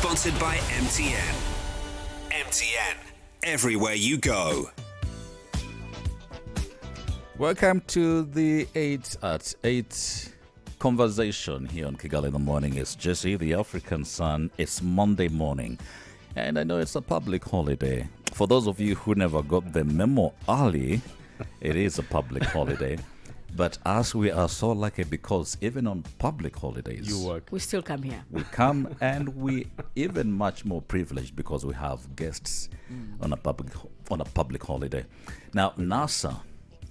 Sponsored by MTN. MTN. Everywhere you go. Welcome to the 8 at 8 conversation here on Kigali in the Morning. It's Jesse, the African Sun. It's Monday morning, and I know it's a public holiday. For those of you who never got the memo early, it is a public holiday. But as we are so lucky, because even on public holidays, You work. We still come here. we come, and we even much more privileged because we have guests on a public holiday. Now NASA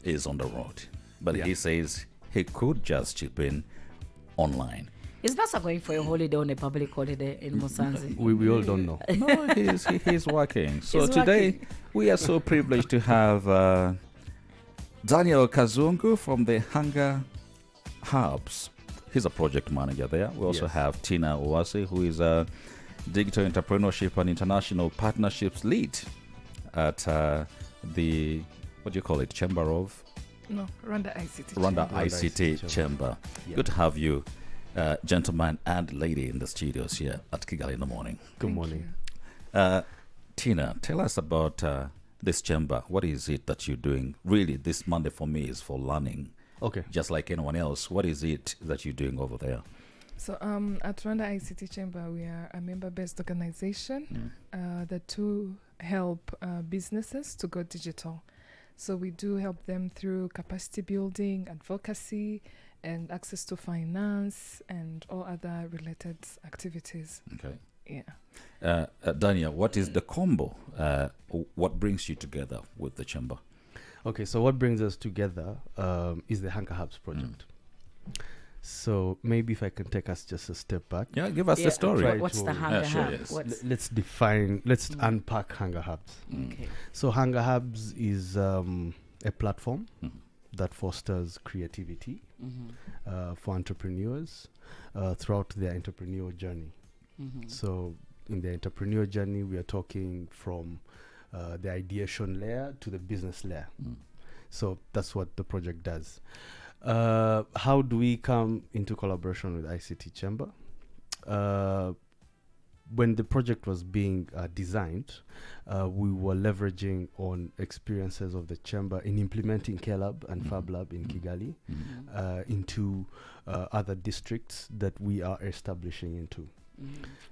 is on the road, but he says he could just chip in online. Is NASA going for a holiday on a public holiday in Musanze? We all don't know. No, he's working. So He's today working. we are so privileged to have Daniel Kazungu from the Hanga Hubs. He's a project manager there. We also Yes. have Tina Owase, who is a digital entrepreneurship and international partnerships lead at the, what do you call it, Chamber of? No, Rwanda ICT. Rwanda Chamber. ICT Chamber. Yeah. Good to have you, gentleman and lady, in the studios here at Kigali in the Morning. Good Thank morning. Tina, tell us about this chamber. What is it that you're doing? Really, this Monday for me is for learning, Okay. just like anyone else. What is it that you're doing over there? So at Rwanda ICT Chamber, we are a member-based organization that to help businesses to go digital. So we do help them through capacity building, advocacy, and access to finance and all other related activities. Okay. Yeah. Daniel, what is the combo? What brings you together with the chamber? Okay, so what brings us together is the Hanga Hubs project. So maybe if I can take us just a step back. Yeah, give us Yeah, the story. Right. What's the to- Hanga sure, Hub? yes. What's Let's unpack Hanga Hubs. okay? So Hanga Hubs is a platform Mhm. that fosters creativity Mm-hmm. for entrepreneurs throughout their entrepreneurial journey. Mm-hmm. So in the entrepreneurial journey, we are talking from the ideation layer to the business layer. Mm. So that's what the project does. How do we come into collaboration with ICT Chamber? When the project was being designed, we were leveraging on experiences of the chamber in implementing KLab and Fab Lab in Kigali into other districts that we are establishing into.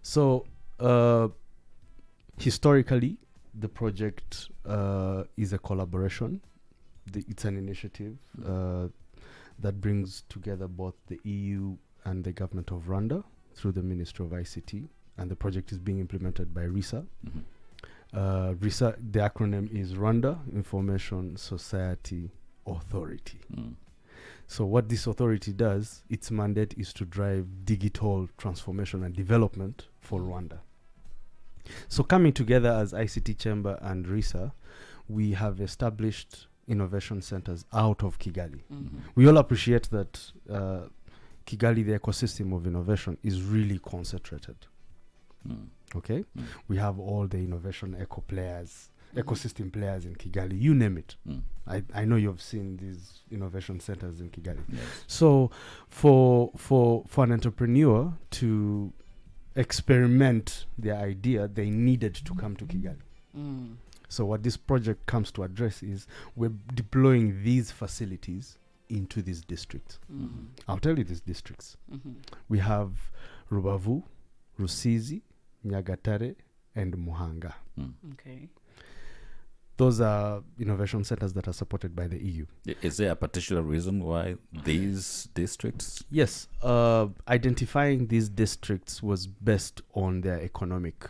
So historically, the project is a collaboration. It's an initiative that brings together both the EU and the government of Rwanda through the Ministry of ICT, and the project is being implemented by RISA. RISA, the acronym is Rwanda Information Society Authority. So what this authority does, its mandate is to drive digital transformation and development for Rwanda. So coming together as ICT Chamber and RISA, we have established innovation centers out of Kigali. We all appreciate that Kigali, the ecosystem of innovation, is really concentrated. Okay? We have all the innovation ecosystem players in Kigali, you name it. I know you've seen these innovation centers in Kigali. Yes. So for an entrepreneur to experiment their idea, they needed to come to Kigali. So what this project comes to address is we're deploying these facilities into these districts. I'll tell you these districts. We have Rubavu, Rusizi, Nyagatare, and Muhanga. Okay. Those are innovation centers that are supported by the EU. Is there a particular reason why these districts? Yes, identifying these districts was based on their economic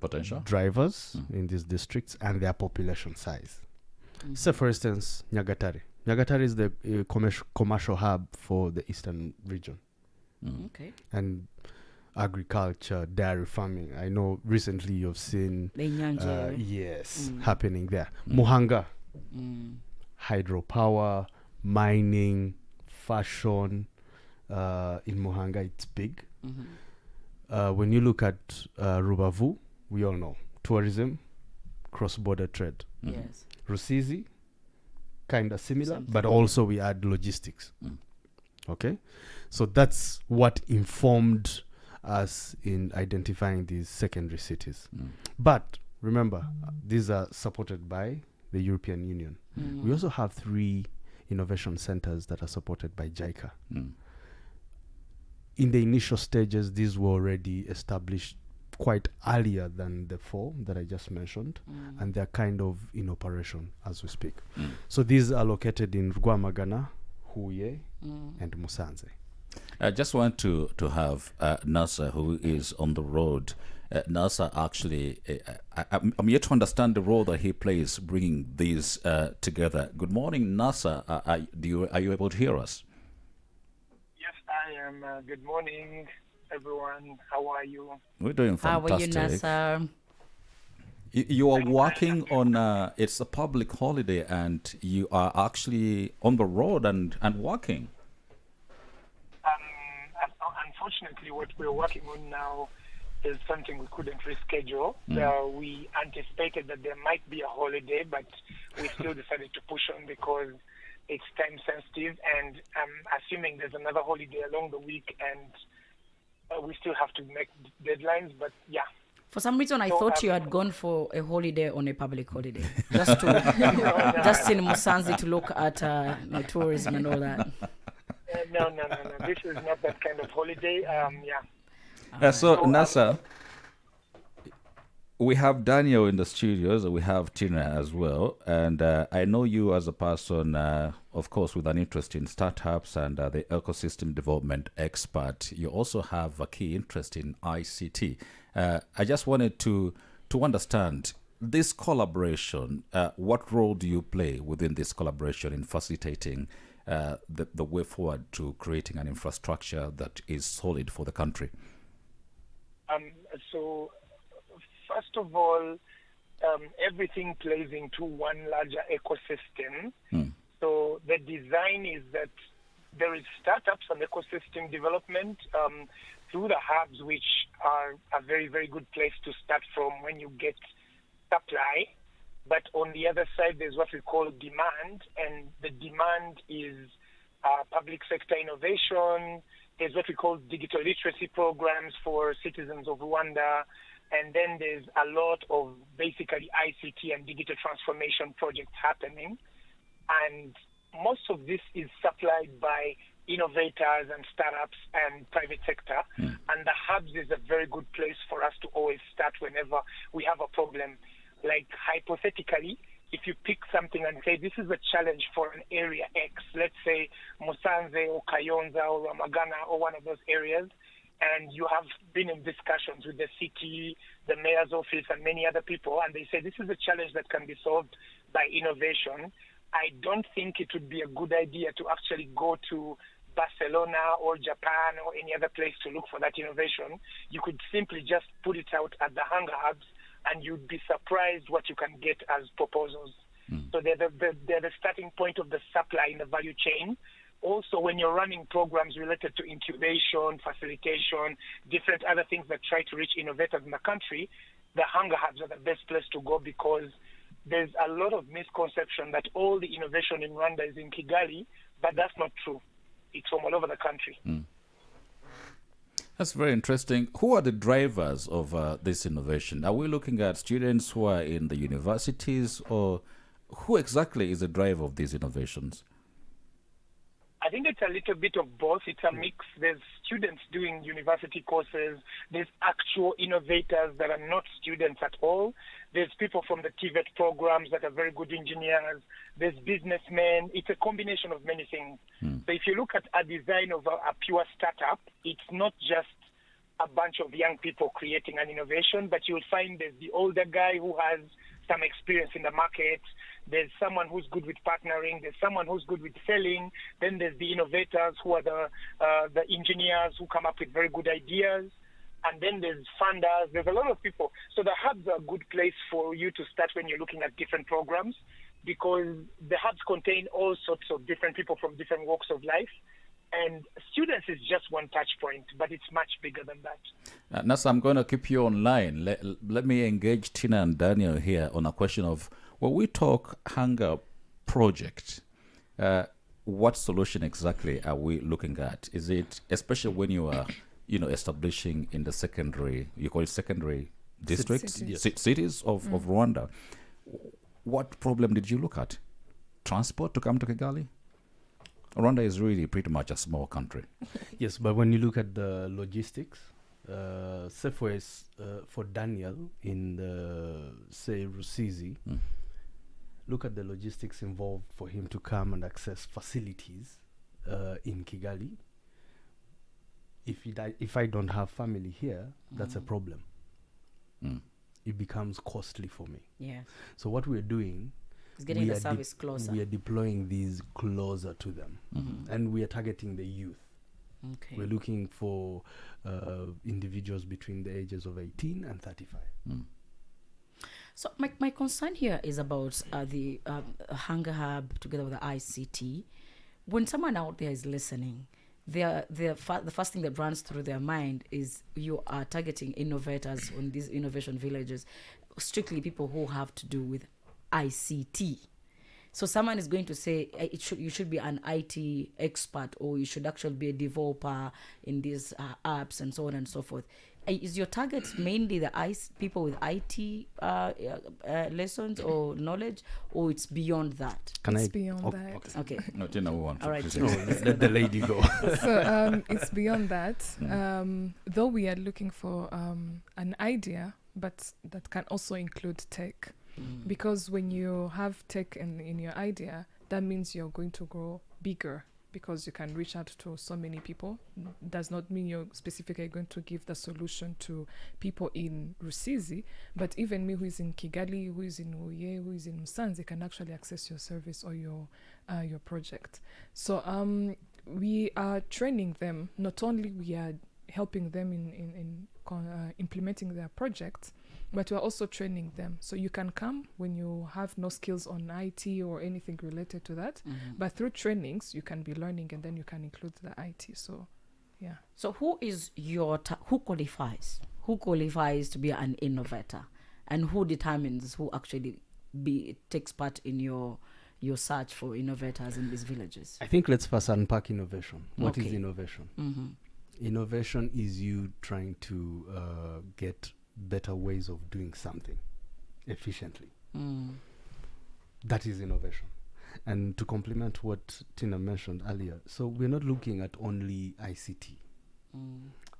Potential? drivers in these districts and their population size. Say, for instance, Nyagatare. Nyagatare is the commercial hub for the eastern region. Okay. And agriculture, dairy farming. I know recently you've seen The Nyanja. yes, happening there. Muhanga, hydropower, mining, fashion. In Muhanga, it's big. When you look at Rubavu, we all know tourism, cross-border trade. Yes. Rusizi, kind of similar, Something. but also we add logistics. Okay, so that's what informed us in identifying these secondary cities. But remember, these are supported by the European Union. We also have 3 innovation centers that are supported by JICA. In the initial stages, these were already established quite earlier than the 4 that I just mentioned, and they're kind of in operation as we speak. So these are located in Rwamagana, Huye, and Musanze. I just want to have Nasa, who is on the road. Nasa, actually, I'm yet to understand the role that he plays bringing these together. Good morning, Nasa. Are you able to hear us? Yes, I am. Good morning, everyone. How are you? We're doing fantastic. How are you, Nasa? You are working on, it's a public holiday, and you are actually on the road and working. Unfortunately, what we're working on now is something we couldn't reschedule. We anticipated that there might be a holiday, but we still decided to push on because it's time sensitive, and I'm assuming there's another holiday along the week, and we still have to make deadlines, but yeah. For some reason, I thought you had gone for a holiday on a public holiday, just to just in Musanze to look at tourism and all that. No. This is not that kind of holiday. So, Nasa, we have Daniel in the studios, we have Tina as well, and I know you as a person, of course, with an interest in startups and the ecosystem development expert. You also have a key interest in ICT. I just wanted to understand this collaboration. What role do you play within this collaboration in facilitating the way forward to creating an infrastructure that is solid for the country? So, first of all, everything plays into one larger ecosystem. So the design is that there is startups and ecosystem development through the hubs, which are a very, very good place to start from when you get supply. But on the other side, there's what we call demand, and the demand is public sector innovation. There's what we call digital literacy programs for citizens of Rwanda. And then there's a lot of basically ICT and digital transformation projects happening. And most of this is supplied by innovators and startups and private sector. And the hubs is a very good place for us to always start whenever we have a problem. Like hypothetically, if you pick something and say, this is a challenge for an area X, let's say Musanze or Kayonza or Ramagana or one of those areas, and you have been in discussions with the city, the mayor's office, and many other people, and they say this is a challenge that can be solved by innovation, I don't think it would be a good idea to actually go to Barcelona or Japan or any other place to look for that innovation. You could simply just put it out at the Hanga Hubs, and you'd be surprised what you can get as proposals. So they're the starting point of the supply in the value chain. Also, when you're running programs related to incubation, facilitation, different other things that try to reach innovators in the country, the Hanga Hubs are the best place to go because there's a lot of misconception that all the innovation in Rwanda is in Kigali, but that's not true. It's from all over the country. That's very interesting. Who are the drivers of this innovation? Are we looking at students who are in the universities, or who exactly is the driver of these innovations? I think it's a little bit of both. It's a mix. There's students doing university courses. There's actual innovators that are not students at all. There's people from the TVET programs that are very good engineers. There's businessmen. It's a combination of many things. So if you look at a design of a pure startup, it's not just a bunch of young people creating an innovation, but you'll find there's the older guy who has some experience in the market. There's someone who's good with partnering. There's someone who's good with selling. Then there's the innovators who are the engineers who come up with very good ideas. And then there's funders. There's a lot of people. So the hubs are a good place for you to start when you're looking at different programs, because the hubs contain all sorts of different people from different walks of life. And students is just one touch point, but it's much bigger than that. Nasa, I'm going to keep you online. Let me engage Tina and Daniel here on a question of, when we talk Hanga project, what solution exactly are we looking at? Is it, especially when you are establishing in the secondary, you call it secondary districts, Cities. cities of Rwanda. What problem did you look at? Transport to come to Kigali? Rwanda is really pretty much a small country. Yes, but when you look at the logistics, say for Daniel in the, say, Rusizi, look at the logistics involved for him to come and access facilities in Kigali. If I don't have family here, that's a problem. It becomes costly for me. Yeah. So what we're doing, It's getting the service closer. we are deploying these closer to them, and we are targeting the youth. Okay. We're looking for individuals between the ages of 18 and 35. So my concern here is about the Hanga Hub together with the ICT. When someone out there is listening, the first thing that runs through their mind is you are targeting innovators on these innovation villages, strictly people who have to do with ICT. So someone is going to say you should be an IT expert, or you should actually be a developer in these apps and so on and so forth. Is your target mainly the people with IT lessons or knowledge, or it's beyond that? It's beyond that. Okay. No, Tina, we want to All right. present. Let the lady go. So it's beyond that. Though we are looking for an idea, but that can also include tech. Because when you have tech in your idea, that means you're going to grow bigger, because you can reach out to so many people. Does not mean you're specifically going to give the solution to people in Rusizi, but even me who is in Kigali, who is in Uye, who is in Musanze can actually access your service or your project. So we are training them. Not only we are helping them in implementing their projects, but we're also training them. So you can come when you have no skills on IT or anything related to that, but through trainings you can be learning, and then you can include the IT. So yeah. So who is who qualifies? Who qualifies to be an innovator, and who determines who actually takes part in your search for innovators in these villages? I think let's first unpack innovation. What is Okay. innovation? Innovation is you trying to get better ways of doing something efficiently. That is innovation. And to complement what Tina mentioned earlier, so we're not looking at only ICT.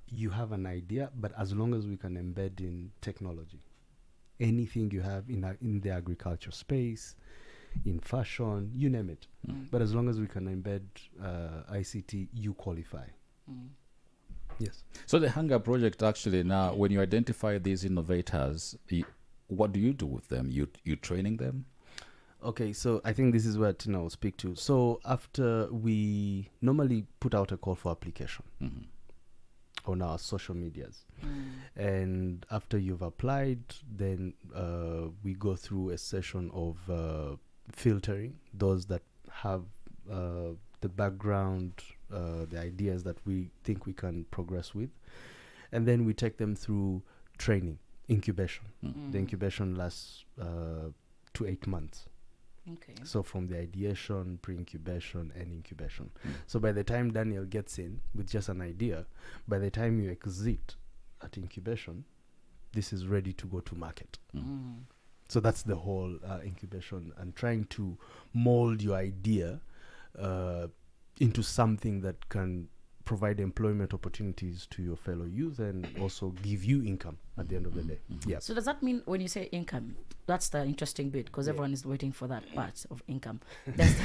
You have an idea, but as long as we can embed in technology, anything you have in the agriculture space, in fashion, you name it. But as long as we can embed ICT, you qualify. Yes. So the Hanga project, actually, now when you identify these innovators, what do you do with them? You training them? Okay, so I think this is where Tina will speak to. So after we normally put out a call for application on our social medias, and after you've applied, then we go through a session of filtering those that have the background, the ideas that we think we can progress with, and then we take them through training, incubation. The incubation lasts 2 to 8 months. Okay. So from the ideation, pre-incubation, and incubation. So by the time Daniel gets in with just an idea, by the time you exit at incubation, this is ready to go to market. So that's the whole incubation, and trying to mold your idea into something that can provide employment opportunities to your fellow youth and also give you income at the end of the day. Yeah. So does that mean when you say income, that's the interesting bit, because everyone is waiting for that part of income. Does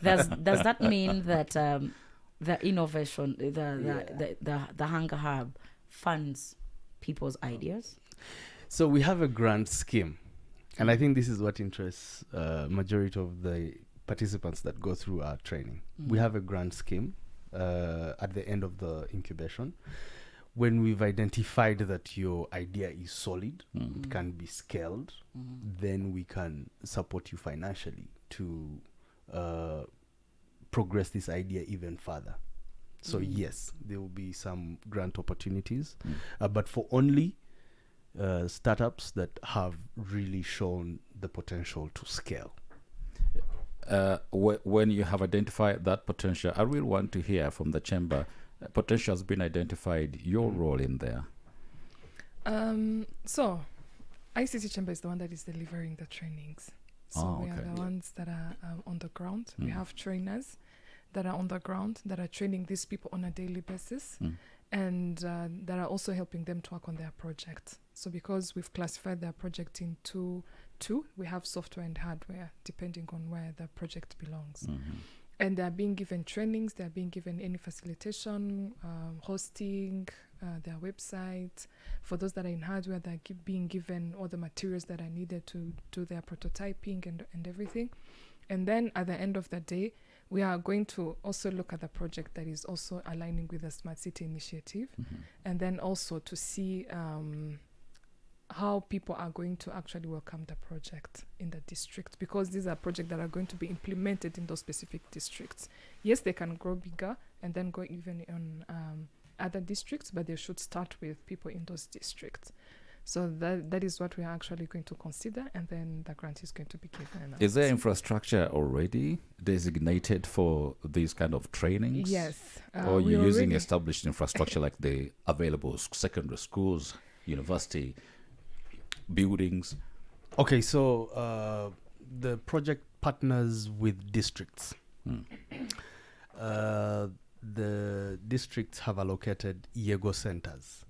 that mean that the innovation, the Hanga Hub funds people's ideas? So we have a grant scheme, and I think this is what interests majority of the participants that go through our training. We have a grant scheme at the end of the incubation. When we've identified that your idea is solid, it can be scaled, then we can support you financially to progress this idea even further. So yes, there will be some grant opportunities, but for only startups that have really shown the potential to scale. When you have identified that potential, I really want to hear from the chamber, potential has been identified, your role in there? So, ICT Chamber is the one that is delivering the trainings. So we are the ones that are on the ground. We have trainers that are on the ground that are training these people on a daily basis, and that are also helping them to work on their project. So because we've classified their project into two, we have software and hardware depending on where the project belongs. And they're being given trainings, they're being given any facilitation, hosting, their website. For those that are in hardware, they're being given all the materials that are needed to do their prototyping and everything. And then at the end of the day, we are going to also look at the project that is also aligning with the Smart City Initiative, and then also to see how people are going to actually welcome the project in the district, because these are projects that are going to be implemented in those specific districts. Yes, they can grow bigger and then go even on other districts, but they should start with people in those districts. So that is what we are actually going to consider, and then the grant is going to be given. Is there infrastructure already designated for these kind of trainings? Yes. Or you're using established infrastructure like the available secondary schools, university buildings? Okay, so the project partners with districts. The districts have allocated YEGO centers.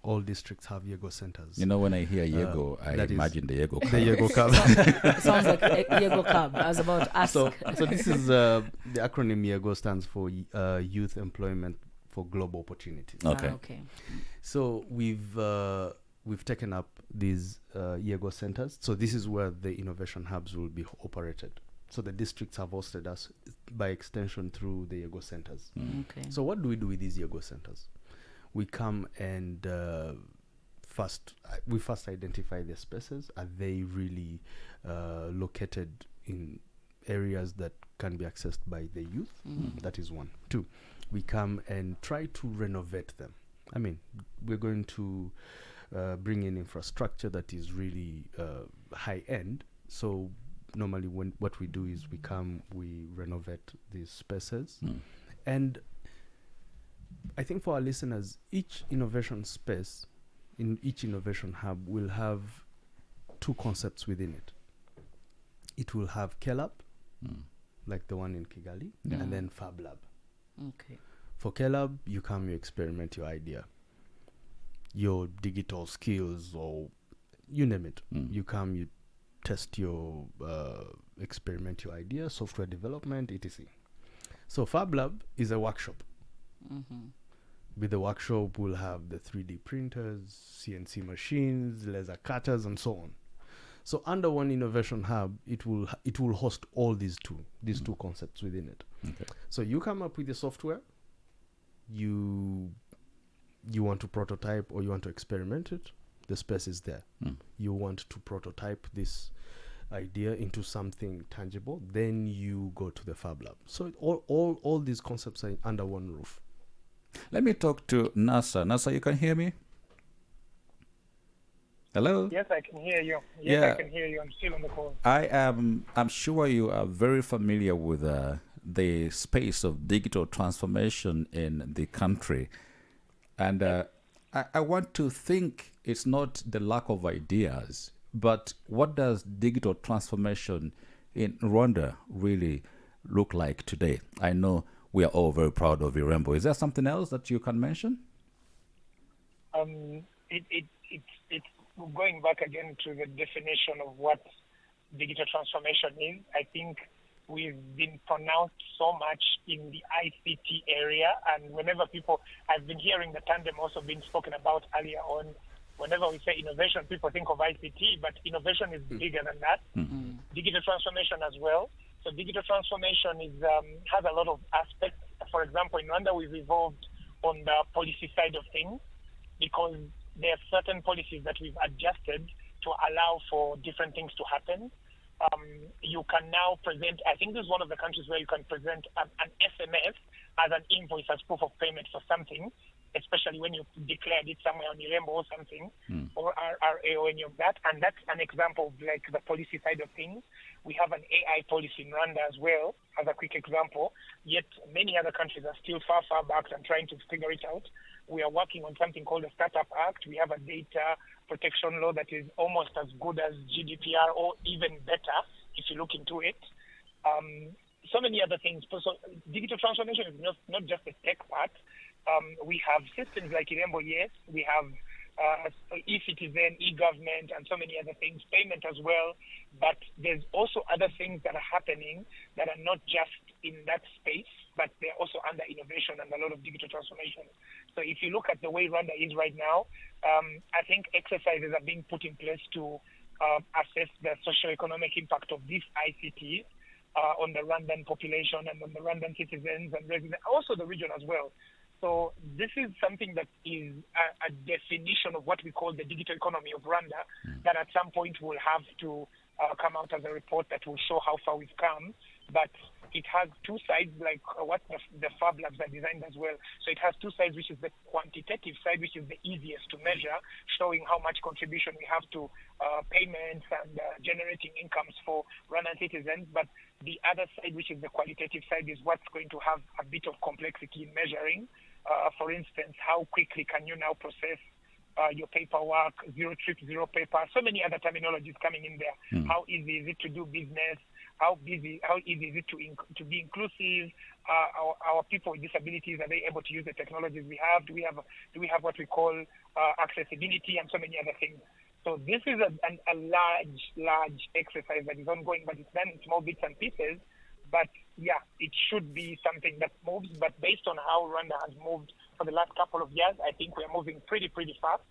All districts have YEGO centers. You know, when I hear YEGO, I imagine the YEGO the cab. YEGO cab. Sounds like a YEGO cab. I was about to ask. So this is the acronym YEGO stands for Youth Employment for Global Opportunities. Okay. Okay. So we've taken up these YEGO centers. So this is where the innovation hubs will be operated. So the districts have hosted us by extension through the YEGO centers. Okay. So what do we do with these YEGO centers? We come and first identify the spaces. Are they really located in areas that can be accessed by the youth? That is one. Two, we come and try to renovate them. I mean, we're going to bring in infrastructure that is really high end. So normally what we do is we renovate these spaces. And I think for our listeners, each innovation space in each innovation hub will have two concepts within it. It will have KLab, like the one in Kigali, and then Fab Lab. Okay. For KLab, you come, you experiment your idea, your digital skills, or you name it. You come, you test your, experiment your idea, software development, etc. So Fab Lab is a workshop. With the workshop, we'll have the 3D printers, CNC machines, laser cutters, and so on. So under one innovation hub, it will host all these two concepts within it. Okay. So you come up with the software, you want to prototype or you want to experiment it, the space is there. You want to prototype this idea into something tangible, then you go to the Fab Lab. So all these concepts are under one roof. Let me talk to NASA. NASA, you can hear me? Hello? Yes, I can hear you. Yeah. I can hear you. I'm still on the call. I'm sure you are very familiar with the space of digital transformation in the country. And I want to think it's not the lack of ideas, but what does digital transformation in Rwanda really look like today? I know we are all very proud of Irembo. Is there something else that you can mention? It's going back again to the definition of what digital transformation is. I think we've been pronounced so much in the ICT area, and whenever I've been hearing the tandem also being spoken about earlier on. Whenever we say innovation, people think of ICT, but innovation is bigger than that. Digital transformation as well. So digital transformation has a lot of aspects. For example, in Rwanda, we've evolved on the policy side of things because there are certain policies that we've adjusted to allow for different things to happen. You can now present, I think this is one of the countries where you can present an SMS as an invoice as proof of payment for something. especially when you declared it somewhere on Irembo or something, or RRA or any of that. And that's an example of like the policy side of things. We have an AI policy in Rwanda as well, as a quick example, yet many other countries are still far, far back and trying to figure it out. We are working on something called the Startup Act. We have a data protection law that is almost as good as GDPR or even better if you look into it. So many other things. So digital transformation is not just the tech part. We have systems like Irembo, yes. We have e-citizen, e-government, and so many other things, payment as well. But there's also other things that are happening that are not just in that space, but they're also under innovation and a lot of digital transformation. So if you look at the way Rwanda is right now, I think exercises are being put in place to assess the socio-economic impact of this ICT on the Rwandan population and on the Rwandan citizens and residents, also the region as well. So this is something that is a definition of what we call the digital economy of Rwanda, that at some point will have to come out as a report that will show how far we've come. But it has two sides, like what the Fab Labs are designed as well. So it has two sides, which is the quantitative side, which is the easiest to measure, showing how much contribution we have to payments and generating incomes for Rwandan citizens. But the other side, which is the qualitative side, is what's going to have a bit of complexity in measuring. For instance, how quickly can you now process your paperwork, zero trip, zero paper, so many other terminologies coming in there. How easy is it to do business? How easy is it to be inclusive? Our people with disabilities, are they able to use the technologies we have? Do we have what we call accessibility and so many other things? So this is a large exercise that is ongoing, but it's done in small bits and pieces. But yeah, it should be something that moves. But based on how Rwanda has moved for the last couple of years, I think we are moving pretty fast.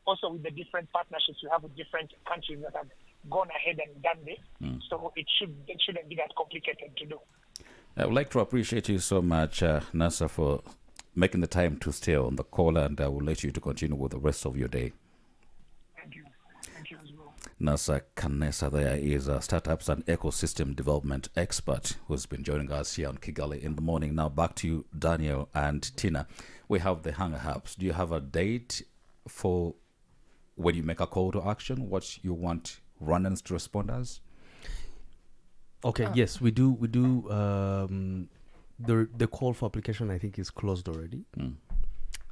Also with the different partnerships we have with different countries that have gone ahead and done this. So it shouldn't be that complicated to do. I would like to appreciate you so much, Nasa, for making the time to stay on the call, and I will let you to continue with the rest of your day. Thank you as well. Nasa Kanesa there is a startups and ecosystem development expert who's been joining us here on Kigali in the morning. Now back to you, Daniel and Tina. We have the Hanga Hubs. Do you have a date for when you make a call to action, what you want Rwandans to respond as? Okay, yes, we do. The call for application, I think, is closed already.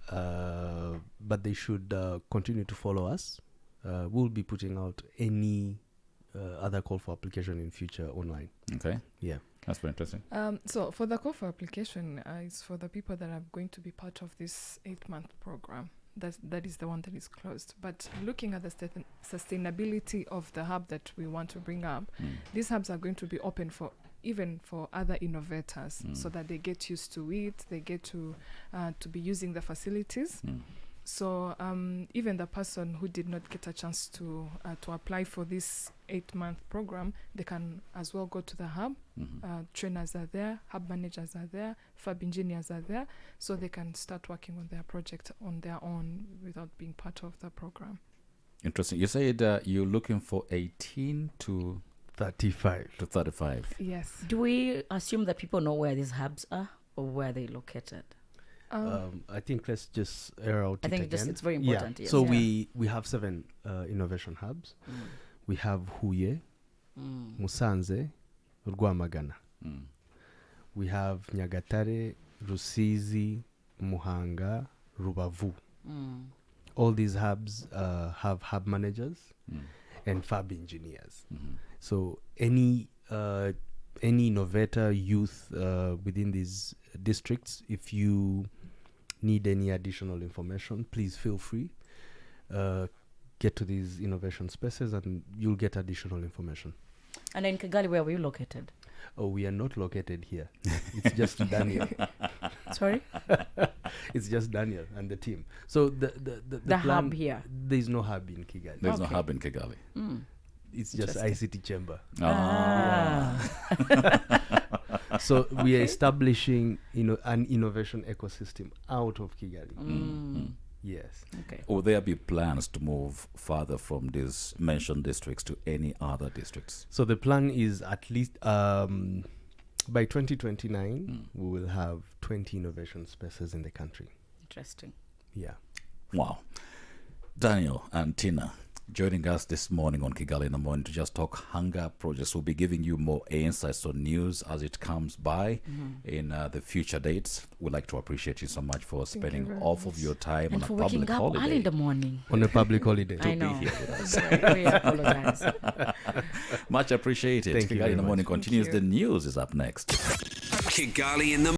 But they should continue to follow us. We'll be putting out any other call for application in future online. Okay. Yeah. That's very interesting. So for the call for application, it's for the people that are going to be part of this 8-month program. That is the one that is closed. But looking at the sustainability of the hub that we want to bring up, these hubs are going to be open for even for other innovators, so that they get used to it, they get to be using the facilities. So even the person who did not get a chance to apply for this 8-month program, they can as well go to the hub. Trainers are there, hub managers are there, fab engineers are there, so they can start working on their project on their own without being part of the program. Interesting. You said you're looking for 18 to 35. Yes. Do we assume that people know where these hubs are or where they're located? I think let's just air out I it think again. it's very important. Yeah. Yes. So Yeah. we have 7 innovation hubs. We have Huye, Musanze, Rwamagana. We have Nyagatare, Rusizi, Muhanga, Rubavu. All these hubs have hub managers and fab engineers. So any innovator, youth within these districts, if you need any additional information, please feel free. Get to these innovation spaces and you'll get additional information. And in Kigali, where were you located? Oh, we are not located here. It's just Daniel. Sorry? It's just Daniel and the team. So the The plan, hub here. There's no hub in Kigali. There's no Okay. hub in Kigali. It's just Interesting. ICT chamber. So we are establishing an innovation ecosystem out of Kigali. Yes. Okay. Will there be plans to move further from these mentioned districts to any other districts? So the plan is at least by 2029 we will have 20 innovation spaces in the country. Interesting. Yeah. Wow. Daniel and Tina joining us this morning on Kigali in the Morning to just talk hunger projects. We'll be giving you more insights on news as it comes by in the future dates. We'd like to appreciate you so much for spending off of your time And on for a waking public up holiday. early in the morning. On a public holiday. I know. Be here with us. We apologize. Much appreciated. Thank you Kigali very in the Morning much. continues. you. The news is up next. Kigali in the